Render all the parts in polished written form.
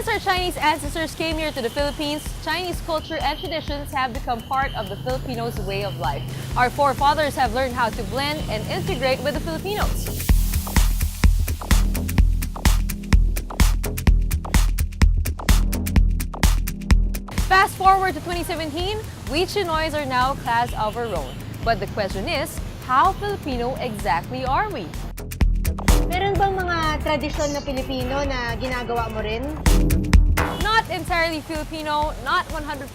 Since our Chinese ancestors came here to the Philippines, Chinese culture and traditions have become part of the Filipinos' way of life. Our forefathers have learned how to blend and integrate with the Filipinos. Fast forward to 2017, we Chinoys are now a class of our own. But the question is, how Filipino exactly are we? Meron bang mga tradisyon na Pilipino na ginagawa mo rin? Not entirely Filipino, not 100%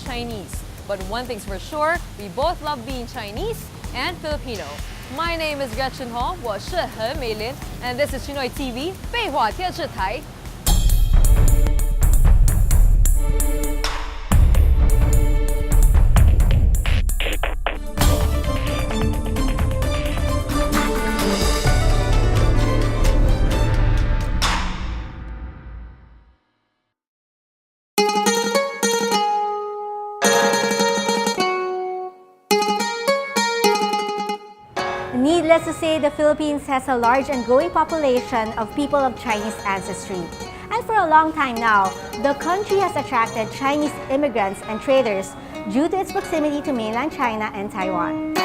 Chinese. But one thing's for sure, we both love being Chinese and Filipino. My name is Gretchen Ho, 我是何美玲, and this is Chinoy TV, 废话电视台. Needless to say, the Philippines has a large and growing population of people of Chinese ancestry. And for a long time now, the country has attracted Chinese immigrants and traders due to its proximity to mainland China and Taiwan.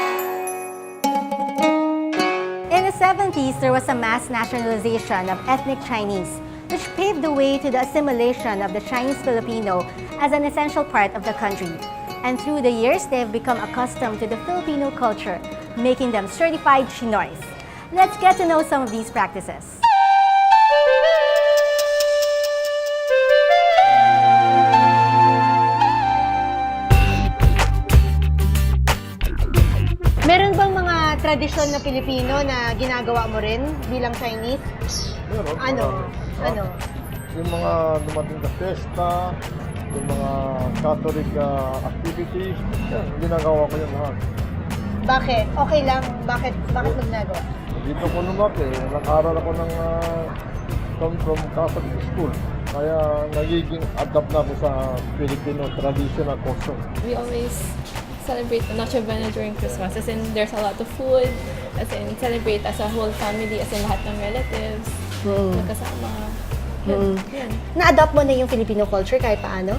In the 70s, there was a mass nationalization of ethnic Chinese, which paved the way to the assimilation of the Chinese-Filipino as an essential part of the country. And through the years, they have become accustomed to the Filipino culture, making them certified Chinoys. Let's get to know some of these practices. Meron bang mga tradisyon na Pilipino na ginagawa mo rin bilang Chinese? Meron. Ano? Yung mga dumating na festa, yung mga Catholic activities, yan, ginagawa ko yan lahat. Bakit? Okay lang. Bakit mo ginagawa? Dito ko lumaki, nag-aral ako ng from Catholic school. Kaya nagiging adapt na ako sa Filipino traditional custom. We always celebrate Noche Buena during Christmas, as in there's a lot of food, as in celebrate as a whole family, as in lahat ng relatives, magkasama. Yan. Na-adopt mo na yung Filipino culture kahit paano?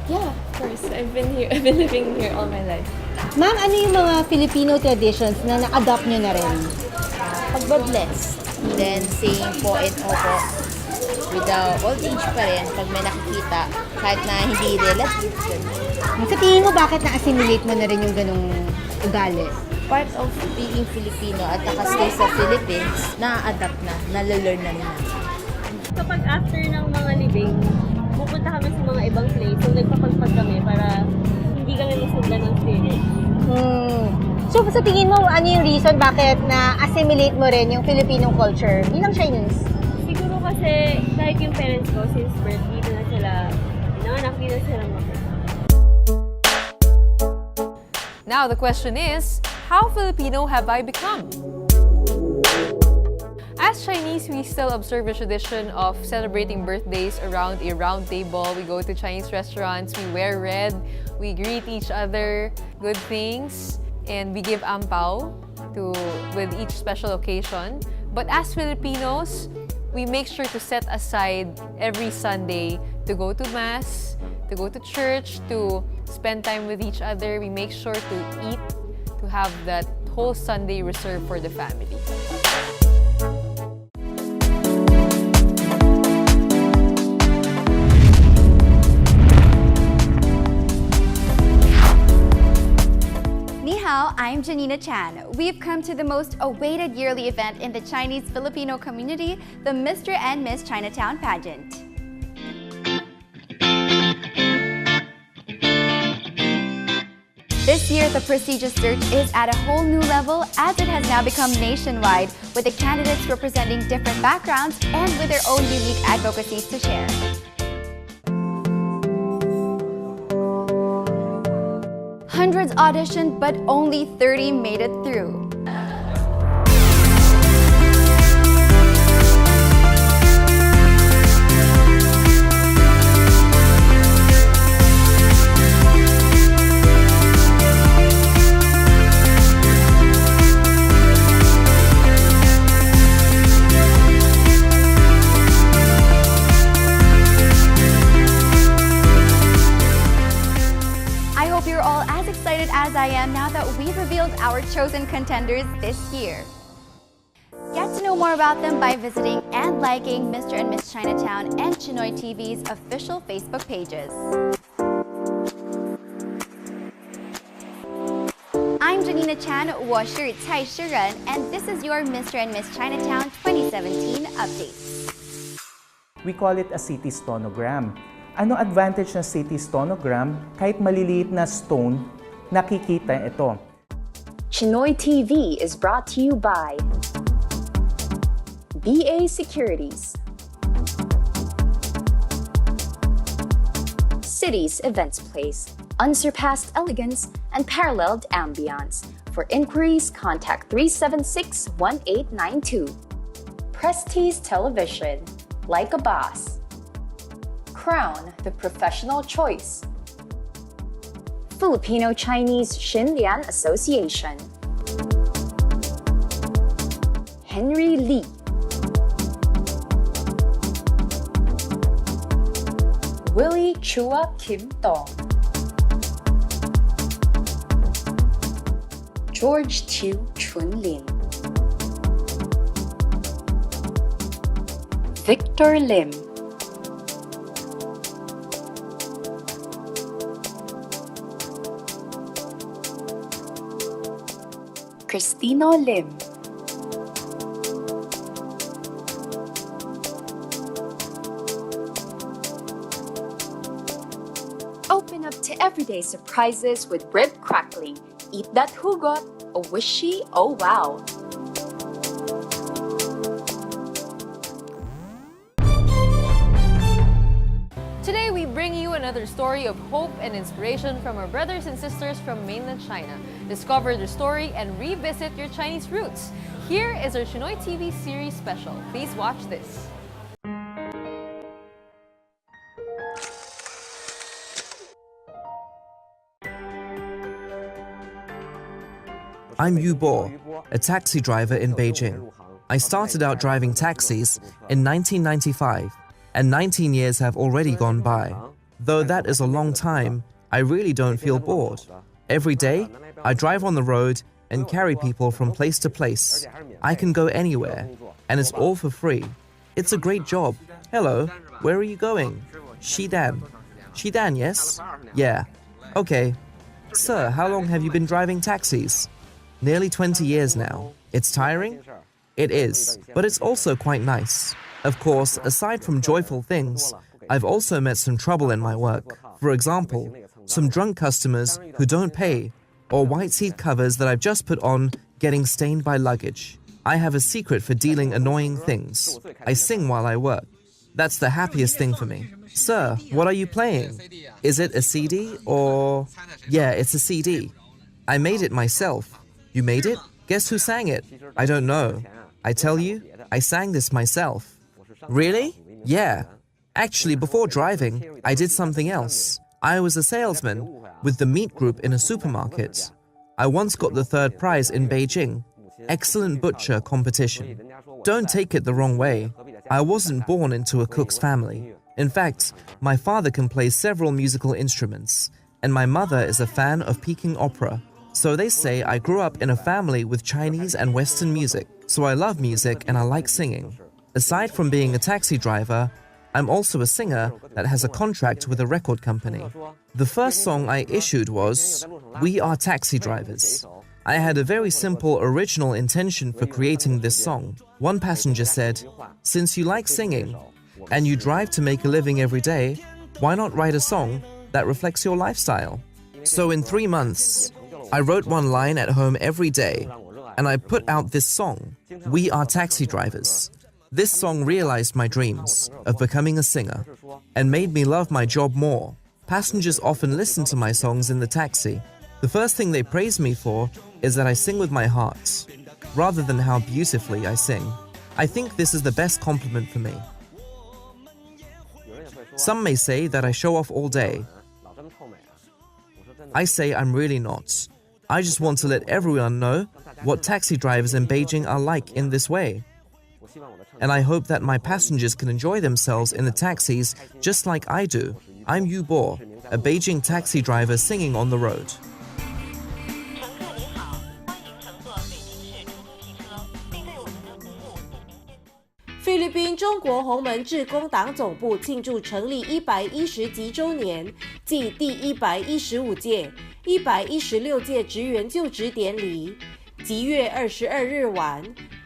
Yeah, of course. I've been living here all my life. Ma'am, ano yung mga Filipino traditions na na-adopt nyo na rin? Pagbabless. Then, saying po and opo. With the old age pa rin, pag may nakikita, kahit na hindi relative. Sa tingin mo, bakit na-assimilate mo na rin yung ganong ugali? Part of being Filipino at nakastay sa Philippines, na-adapt na, nalalearn na nila. Kapag after ng mga libing, pupunta kami sa mga ibang place, so nagpapagpag kami para hindi kami masundan ng spirit. So sa tingin mo, ano yung reason bakit na-assimilate mo rin yung Filipino culture bilang Chinese? Siguro kasi kahit yung parents ko, since birth, dito na sila, nanganak din na sila makita. Now the question is, how Filipino have I become? As Chinese, we still observe a tradition of celebrating birthdays around a round table. We go to Chinese restaurants, we wear red, we greet each other, good things, and we give ampao with each special occasion. But as Filipinos, we make sure to set aside every Sunday to go to Mass, to go to church, to spend time with each other. We make sure to eat, to have that whole Sunday reserved for the family. I'm Janina Chan. We've come to the most awaited yearly event in the Chinese-Filipino community, the Mr. and Miss Chinatown pageant. This year, the prestigious search is at a whole new level as it has now become nationwide, with the candidates representing different backgrounds and with their own unique advocacies to share. Hundreds auditioned, but only 30 made it through. our chosen contenders this year. Get to know more about them by visiting and liking Mr. and Miss Chinatown and Chinoy TV's official Facebook pages. I'm Janina Chan, 我是蔡诗人, and this is your Mr. and Miss Chinatown 2017 update. We call it a city stonogram. Ano advantage ng city stonogram? Kahit maliliit na stone, nakikita ito. Chinoy TV is brought to you by BA Securities, Cities Events Place, unsurpassed elegance and paralleled ambience. For inquiries, contact 376-1892. Prestige Television, like a boss. Crown, the professional choice. Filipino-Chinese Xinlian Association. Henry Lee. Willie Chua Kim Tong. George Chiu Chun Lim. Victor Lim. Cristino Lim. Open up to everyday surprises with rib crackling. Eat that hugot, a wishy, oh wow. Today, we bring you another story of hope and inspiration from our brothers and sisters from mainland China. Discover their story and revisit your Chinese roots. Here is our Chinoy TV series special. Please watch this. I'm Yu Bo, a taxi driver in Beijing. I started out driving taxis in 1995, and 19 years have already gone by. Though that is a long time, I really don't feel bored. Every day, I drive on the road and carry people from place to place. I can go anywhere, and it's all for free. It's a great job. Hello, where are you going? Xidan. Xidan, yes? Yeah. Okay. Sir, how long have you been driving taxis? Nearly 20 years now. It's tiring? It is, but it's also quite nice. Of course, aside from joyful things, I've also met some trouble in my work. For example, some drunk customers who don't pay, or white seat covers that I've just put on getting stained by luggage. I have a secret for dealing annoying things. I sing while I work. That's the happiest thing for me. Sir, what are you playing? Is it a CD or... Yeah, it's a CD. I made it myself. You made it? Guess who sang it? I don't know. I tell you, I sang this myself. Really? Yeah. Actually, before driving, I did something else. I was a salesman with the meat group in a supermarket. I once got the third prize in Beijing. Excellent butcher competition. Don't take it the wrong way. I wasn't born into a cook's family. In fact, my father can play several musical instruments, and my mother is a fan of Peking opera. So they say I grew up in a family with Chinese and Western music, so I love music and I like singing. Aside from being a taxi driver, I'm also a singer that has a contract with a record company. The first song I issued was We Are Taxi Drivers. I had a very simple original intention for creating this song. One passenger said, "Since you like singing and you drive to make a living every day, why not write a song that reflects your lifestyle?" So in 3 months, I wrote one line at home every day, and I put out this song, We Are Taxi Drivers. This song realized my dreams of becoming a singer and made me love my job more. Passengers often listen to my songs in the taxi. The first thing they praise me for is that I sing with my heart, rather than how beautifully I sing. I think this is the best compliment for me. Some may say that I show off all day. I say I'm really not. I just want to let everyone know what taxi drivers in Beijing are like in this way. And I hope that my passengers can enjoy themselves in the taxis just like I do. I'm Yu Bo, a Beijing taxi driver singing on the road. 菲律宾中国洪门致公党总部庆祝成立110级周年暨第115届、116届职员就职典礼，即月22日晚，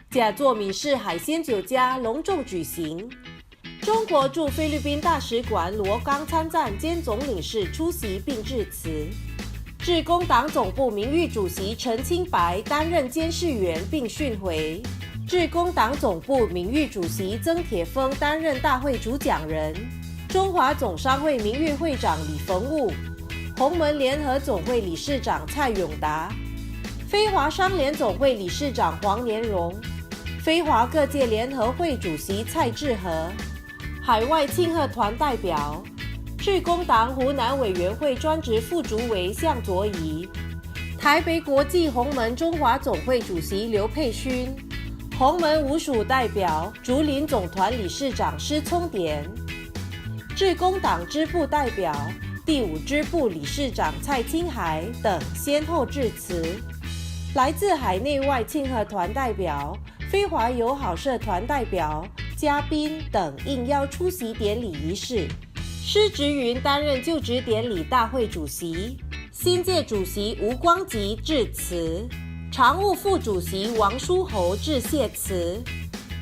甲座闽式海鲜酒家隆重举行。中国驻菲律宾大使馆罗刚参赞兼总领事出席并致辞。致公党总部名誉主席陈清白担任监事员并训回。致公党总部名誉主席曾铁峰担任大会主讲人。中华总商会名誉会长李逢武，洪门联合总会理事长蔡永达，非华商联总会理事长黄年荣，非华各界联合会主席蔡志和，海外庆贺团代表，致公党湖南委员会专职副主委向佐仪，台北国际洪门中华总会主席刘佩勋，洪门武属代表竹林总团理事长施聪典，致公党支部代表第5支部理事长蔡清海等先后致辞。来自海内外庆贺团代表、非华友好社团代表、嘉宾等应邀出席典礼仪式。施植云担任就职典礼大会主席，新届主席吴光吉致辞，常务副主席王书侯致谢词，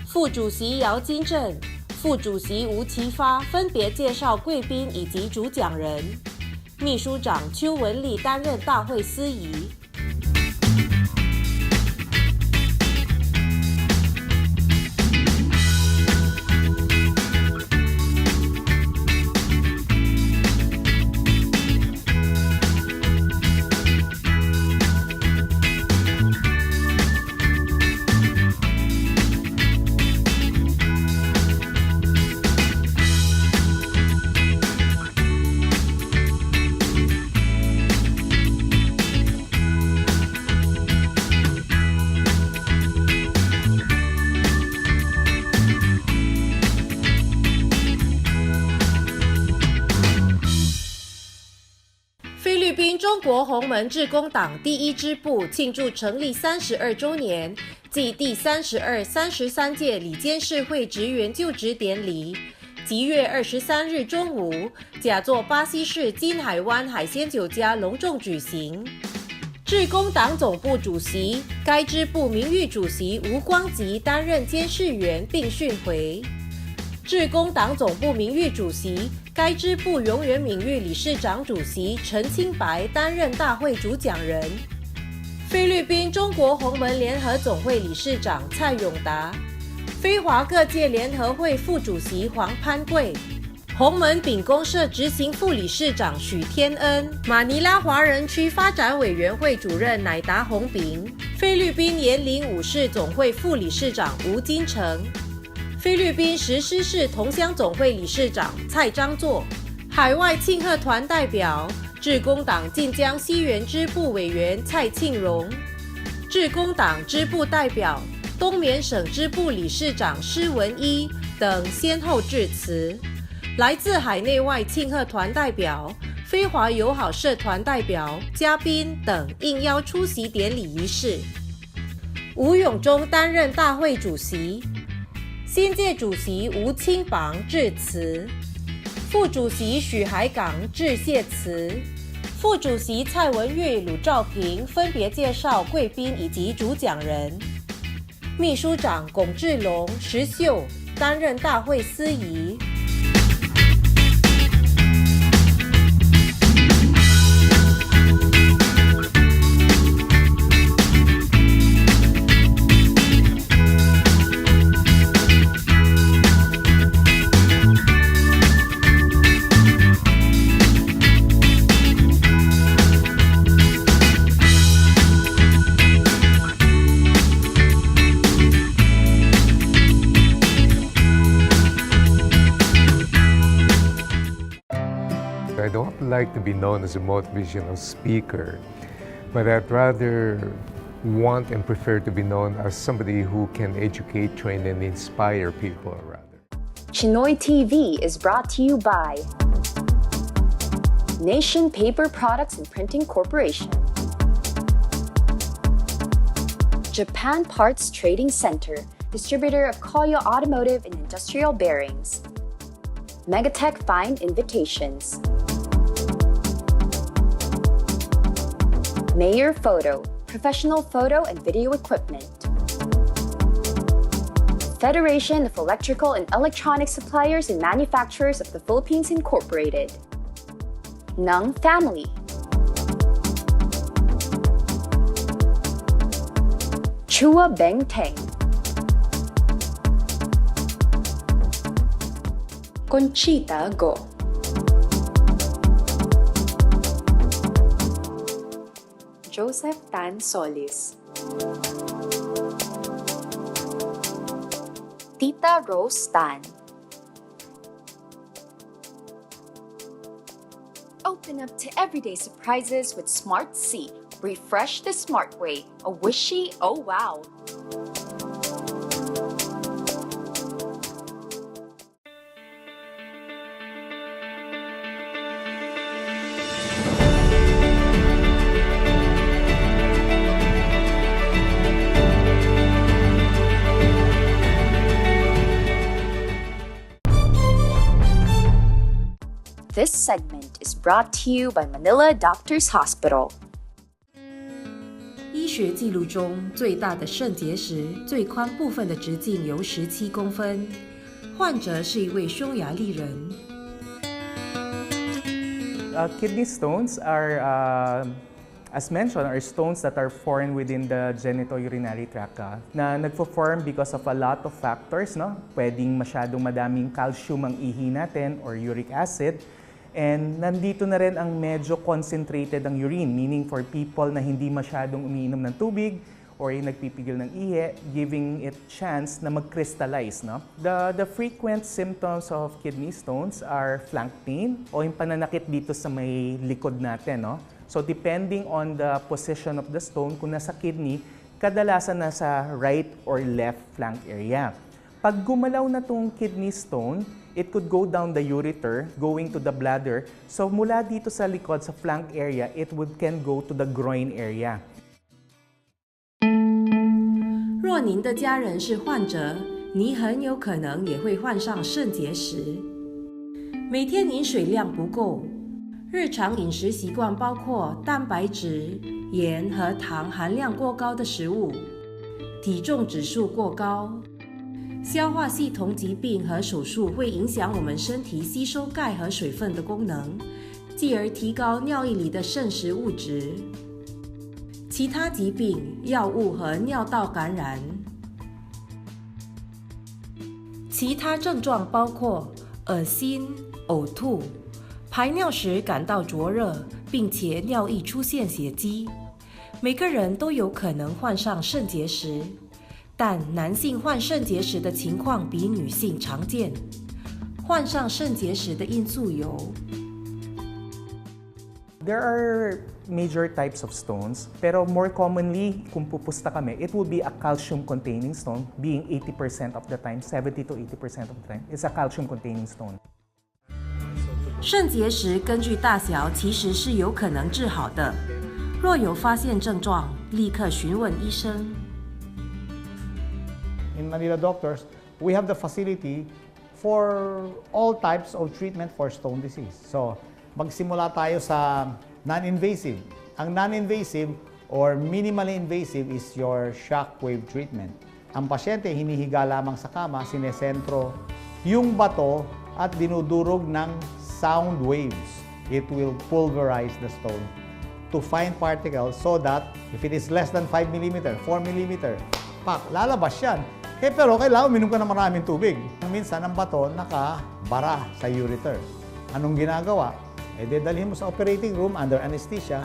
副主席姚金正、副主席吴其发分别介绍贵宾以及主讲人，秘书长邱文丽担任大会司仪。菲律宾中国洪门致公党第1支部庆祝成立32周年暨第32、33届理监事会职员就职典礼，即月23日中午，甲座巴西市金海湾海鲜酒家隆重举行。致公党总部主席、该支部名誉主席吴光吉担任监事员并训回。致公党总部名誉主席、该支部永远名誉理事长主席陈清白担任大会主讲人。菲律宾中国洪门联合总会理事长蔡永达，非华各界联合会副主席黄潘贵，洪门秉公社执行副理事长许天恩，马尼拉华人区发展委员会主任乃达洪炳，菲律宾延龄武士总会副理事长吴金城，菲律宾石狮市同乡总会理事长蔡章作，海外庆贺团代表致公党晋江西原支部委员蔡庆荣，致公党支部代表东缅省支部理事长施文一等先后致辞。来自海内外庆贺团代表、非华友好社团代表、嘉宾等应邀出席典礼仪式。吴永忠担任大会主席。新届主席吴清榜致辞，副主席许海港致谢词，副主席蔡文玉、鲁兆平分别介绍贵宾以及主讲人，秘书长龚志龙、石秀担任大会司仪。I don't like to be known as a motivational speaker, but I'd rather want and prefer to be known as somebody who can educate, train, and inspire people rather. Chinoy TV is brought to you by Nation Paper Products and Printing Corporation, Japan Parts Trading Center, distributor of Koyo Automotive and Industrial Bearings. Megatech Fine Invitations. Mayor Photo, professional photo and video equipment. Federation of Electrical and Electronic Suppliers and Manufacturers of the Philippines Incorporated. Nung Family. Chua Beng Teng. Conchita Go. Joseph Tan Solis. Tita Rose Tan. Open up to everyday surprises with Smart C. Refresh the smart way. A wishy, oh wow. This segment is brought to you by Manila Doctors Hospital. 医学记录中最大的肾结石最宽部分的直径由17公分，患者是一位匈牙利人。Kidney stones are, as mentioned, are stones that are formed within the genitourinary tract na nagfo-form because of a lot of factors, no? Pwedeng masyadong madaming calcium ang ihi natin or uric acid. And nandito na rin ang medyo concentrated ang urine, meaning for people na hindi masyadong umiinom ng tubig or yung nagpipigil ng ihi, giving it chance na mag-crystallize. No? The frequent symptoms of kidney stones are flank pain o yung pananakit dito sa may likod natin. No? So depending on the position of the stone, kung nasa kidney, kadalasan nasa right or left flank area. Pag gumalaw na tong kidney stone, it could go down the ureter, going to the bladder. So mula dito sa likod, sa flank area, it can go to the groin area. 若您的家人是患者，你很有可能也会患上肾结石。每天饮水量不够，日常饮食习惯包括蛋白质、盐和糖含量过高的食物，体重指数过高。消化系统疾病和手术会影响我们身体吸收钙和水分的功能，继而提高尿液里的肾实物质。其他疾病、药物和尿道感染。其他症状包括恶心、呕吐、排尿时感到灼热，并且尿液出现血迹。每个人都有可能患上肾结石。但男性患肾结石的情况比女性常见。患上肾结石的因素有 There are major types of stones, pero more commonly, kung pupusta kami, it will be a calcium-containing stone, being 80% of the time, 70 to 80% of the time, it's a calcium-containing stone. 肾结石根据大小其实是有可能治好的。若有发现症状，立刻询问医生。In Manila Doctors, we have the facility for all types of treatment for stone disease. So, magsimula tayo sa non-invasive. Ang non-invasive or minimally invasive is your shockwave treatment. Ang pasyente hinihiga lamang sa kama, sinesentro yung bato at dinudurog ng sound waves. It will pulverize the stone to fine particles so that if it is less than 5 mm, 4 mm, pak, lalabas yan. Pero kailangan uminom ka ng maraming tubig. Minsan ang bato nakabara sa ureter. Anong ginagawa? Dadalhin mo sa operating room under anesthesia,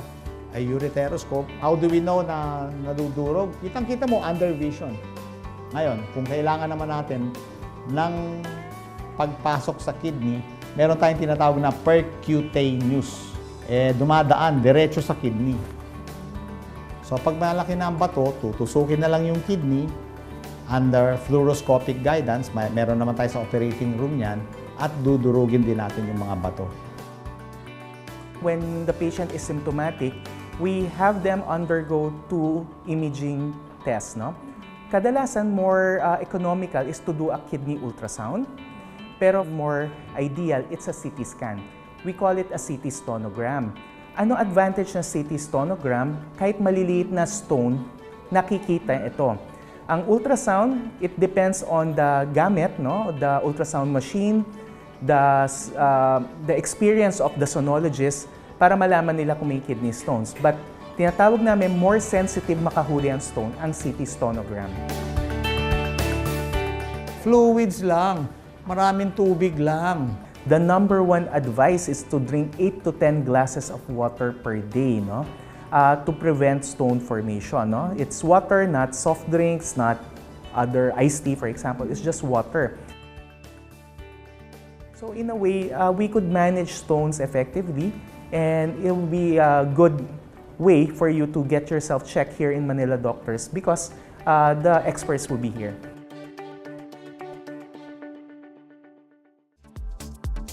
ay ureteroscope. How do we know na nadudurog? Kitang-kita mo under vision. Ngayon, kung kailangan naman natin ng pagpasok sa kidney, meron tayong tinatawag na percutaneous. Dumadaan diretso sa kidney. So pag malaki na ang bato, tutusukin na lang yung kidney. Under fluoroscopic guidance, meron naman tayo sa operating room yan at dudurugin din natin yung mga bato. When the patient is symptomatic, we have them undergo 2 imaging tests. No? Kadalasan more economical is to do a kidney ultrasound, pero more ideal, it's a CT scan. We call it a CT stonogram. Ano advantage ng CT stonogram? Kahit maliliit na stone, nakikita ito. Ang ultrasound, it depends on the gamit, no? The ultrasound machine, the experience of the sonologist para malaman nila kung may kidney stones. But tinatawag namin more sensitive makahuli ang stone, ang CT stonogram. Fluids lang. Maraming tubig lang. The number one advice is to drink 8 to 10 glasses of water per day, no? To prevent stone formation, no? It's water, not soft drinks, not other iced tea, for example. It's just water. So in a way, we could manage stones effectively, and it will be a good way for you to get yourself checked here in Manila Doctors because the experts will be here.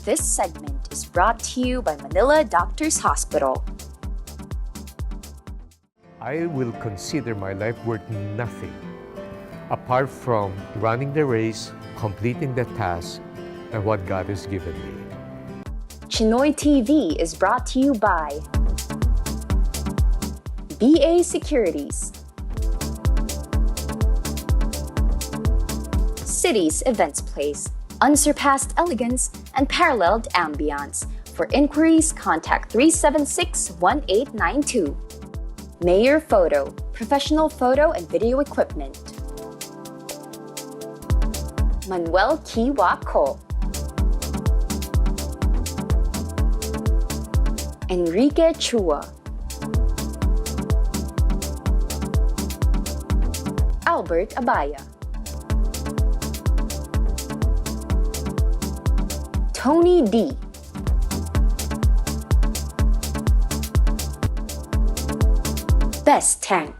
This segment is brought to you by Manila Doctors Hospital. I will consider my life worth nothing apart from running the race, completing the task, and what God has given me. Chinoy TV is brought to you by BA Securities, Cities Events Place, unsurpassed elegance and paralleled ambience. For inquiries, contact 376-1892. Mayor Photo, professional photo and video equipment. Manuel Kiwako. Enrique Chua. Albert Abaya. Tony D. Best Tank.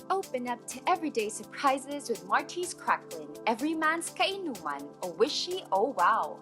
Open up to everyday surprises with Marty's Cracklin, every man's kainuman, o wishy, oh wow.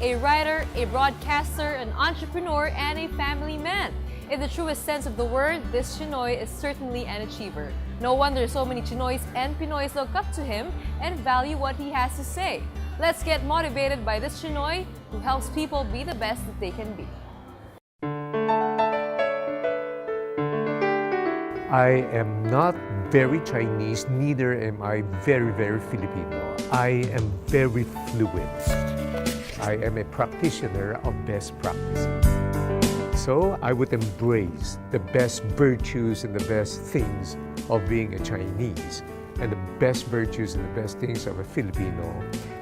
A writer, a broadcaster, an entrepreneur, and a family man. In the truest sense of the word, this Chinoy is certainly an achiever. No wonder so many Chinoys and Pinoys look up to him and value what he has to say. Let's get motivated by this Chinoy who helps people be the best that they can be. I am not very Chinese, neither am I very, very Filipino. I am very fluid. I am a practitioner of best practices. So I would embrace the best virtues and the best things of being a Chinese and the best virtues and the best things of a Filipino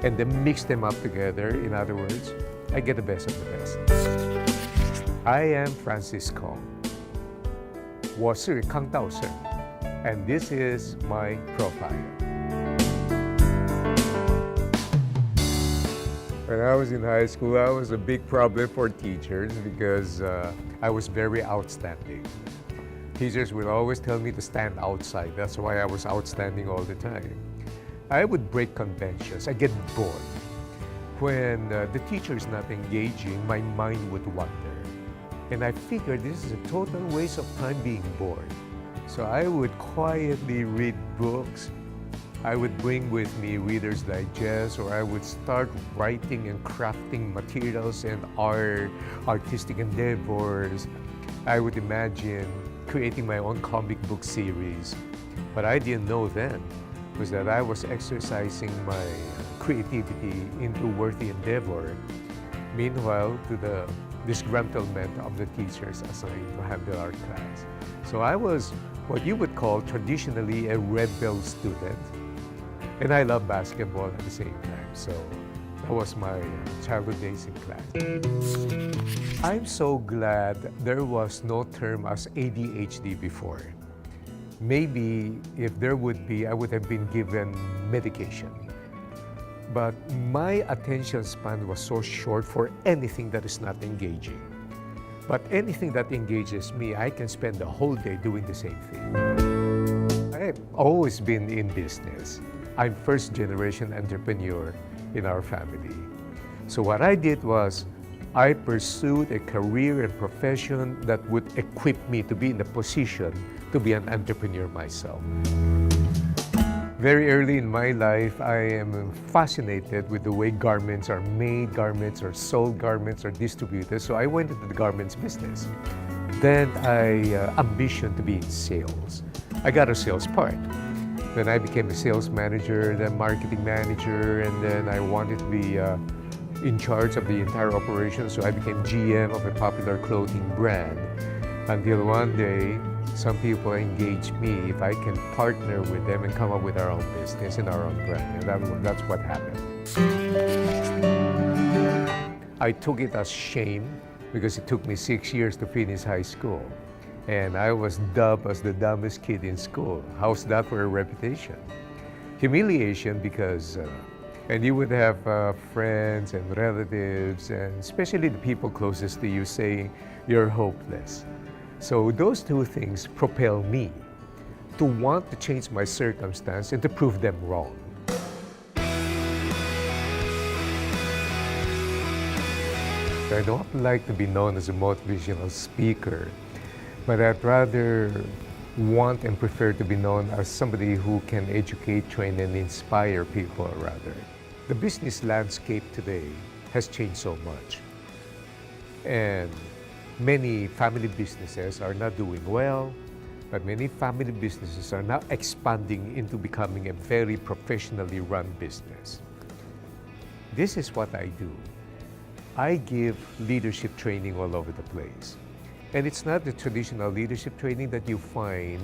and then mix them up together. In other words, I get the best of the best. I am Francis Kong. 我是康道生, and this is my profile. When I was in high school, I was a big problem for teachers because I was very outstanding. Teachers would always tell me to stand outside. That's why I was outstanding all the time. I would break conventions. I get bored. When the teacher is not engaging, my mind would wander. And I figured this is a total waste of time being bored. So I would quietly read books. I would bring with me Reader's Digest, or I would start writing and crafting materials and artistic endeavors. I would imagine creating my own comic book series. What I didn't know then was that I was exercising my creativity into worthy endeavor. Meanwhile, to the disgruntlement of the teachers assigned to handle our class. So I was what you would call traditionally a rebel student. And I love basketball at the same time. So that was my childhood days in class. I'm so glad there was no term as ADHD before. Maybe if there would be, I would have been given medication. But my attention span was so short for anything that is not engaging. But anything that engages me, I can spend the whole day doing the same thing. I've always been in business. I'm first generation entrepreneur in our family. So what I did was, I pursued a career and profession that would equip me to be in the position to be an entrepreneur myself. Very early in my life, I am fascinated with the way garments are made, garments are sold, garments are distributed. So I went into the garments business. Then I ambitioned to be in sales. I got a sales part. Then I became a sales manager, then marketing manager, and then I wanted to be in charge of the entire operation. So I became GM of a popular clothing brand. Until one day, some people engaged me if I can partner with them and come up with our own business and our own brand. And that's what happened. I took it as shame because it took me 6 years to finish high school. And I was dubbed as the dumbest kid in school. How's that for a reputation? Humiliation because, and you would have friends and relatives, and especially the people closest to you saying, you're hopeless. So those two things propel me to want to change my circumstance and to prove them wrong. I don't like to be known as a motivational speaker, but I'd rather want and prefer to be known as somebody who can educate, train, and inspire people, rather. The business landscape today has changed so much. And many family businesses are not doing well, but many family businesses are now expanding into becoming a very professionally run business. This is what I do. I give leadership training all over the place. And it's not the traditional leadership training that you find,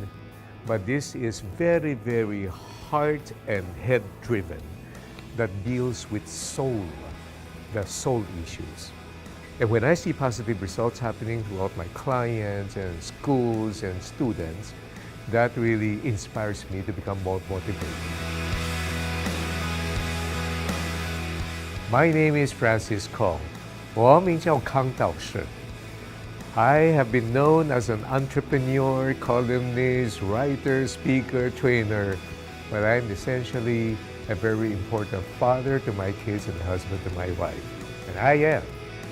but this is very, very heart and head driven that deals with soul, the soul issues. And when I see positive results happening throughout my clients and schools and students, that really inspires me to become more motivated. My name is Francis Kong. 我名叫康道士. I have been known as an entrepreneur, columnist, writer, speaker, trainer, but I'm essentially a very important father to my kids and husband to my wife. And I am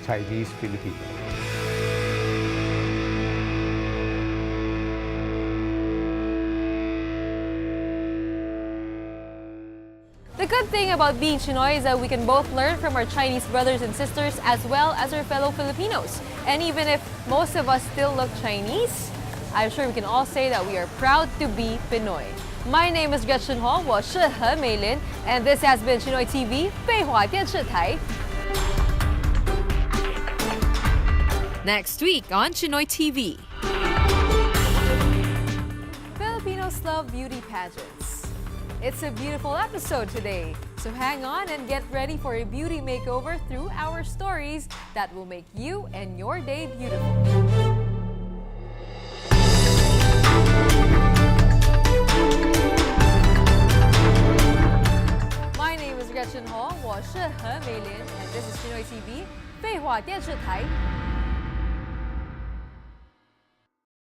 Chinese-Filipino. The good thing about being Chinoy is that we can both learn from our Chinese brothers and sisters as well as our fellow Filipinos. And even if most of us still look Chinese, I'm sure we can all say that we are proud to be Pinoy. My name is Gretchen Hong, 我是何美玲, and this has been Chinoy TV, 北华电视台. Next week on Chinoy TV. Filipinos love beauty pageants. It's a beautiful episode today, so hang on and get ready for a beauty makeover through our stories that will make you and your day beautiful. My name is Gretchen Hong, 我是何美玲, and this is Chinoy TV, 北华电视台.